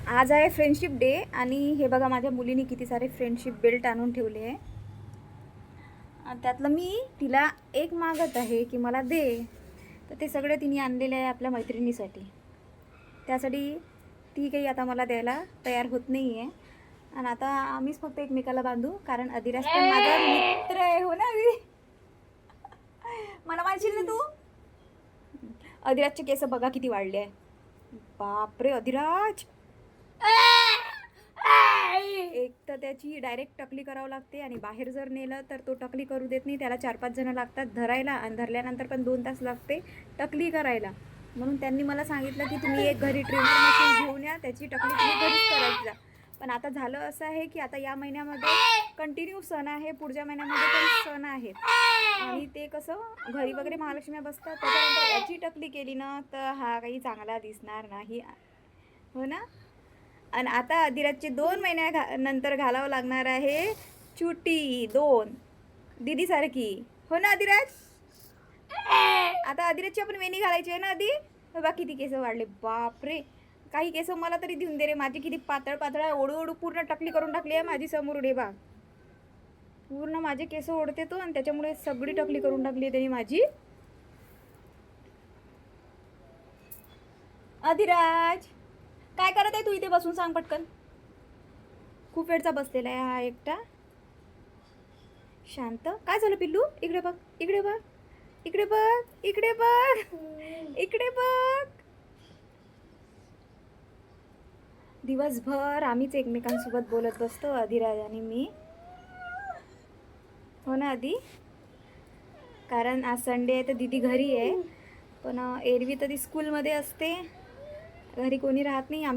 आज आहे friendship day आणि हे बघा माझ्या मुलीने किती सारे फ्रेंडशिप बेल्ट आणून ठेवले आहे. त्यातलं मी तिला एक मागत आहे की मला दे, तर ते सगळे तिने आणलेले आहे आपल्या मैत्रिणीसाठी. त्यासाठी ती काही आता मला द्यायला तयार होत नाही आहे. आणि आता आम्हीच फक्त एकमेकाला बांधू, कारण अधिराज पण माझा मित्र आहे. हो ना अभि? मला मानशील ना तू? अधिराजचे केस बघा किती वाढले आहे. बापरे अधिराज, एक तर त्याची डायरेक्ट टकली करावं लागते आणि बाहेर जर नेलं तर तो टकली करू देत नाही. त्याला 4-5 जण लागतात धरायला आणि धरल्यानंतर पण 2 तास लागते टकली करायला. म्हणून त्यांनी मला सांगितलं की तुम्ही एक घरी ट्रिमर मशीन घेऊन या, त्याची टकली तुम्ही घरीच करायची जा. पण आता झालं असं आहे की आता या महिन्यामध्ये कंटिन्यू सण आहे, पुढच्या महिन्यामध्ये पण सण आहेत आणि ते कसं घरी वगैरे महालक्ष्म्या बसतात, त्याच्यानंतर याची टकली केली ना तर हा काही चांगला दिसणार नाही. हो ना. आणि आता अधिराजचे 2 महिन्यानंतर घालावं लागणार आहे चुटी 2 दीदीसारखी. हो ना अधिराज? आता अधिराजची आपण वेणी घालायची आहे ना आधी. बघा किती केस वाढले, बापरे. काही केस मला तरी देऊन दे रे, माझी किती पातळ पातळ आहे. ओढू ओढू पूर्ण टकली करून टाकली आहे माझी समोर रे बा. पूर्ण माझे केस ओढते तो आणि त्याच्यामुळे सगळी टकली करून टाकली आहे त्यांनी माझी. अधिराज काय करत आहे तू इथे बसून, सांग पटकन. खूप वेळचा बसलेला आहे हा एकटा. शांत. काय झालं पिल्लू? इकडे बघ, इकडे बघ, इकडे बघ, इकडे बघ, इकडे बघ. दिवसभर आम्हीच एकमेकांसोबत बोलत बसतो अधिराज आणि मी. हो ना आधी, कारण आज संडे आहे तर दीदी घरी आहे. पण एरवी तर ती स्कूलमध्ये असते, घरी कोणी राहत नाही.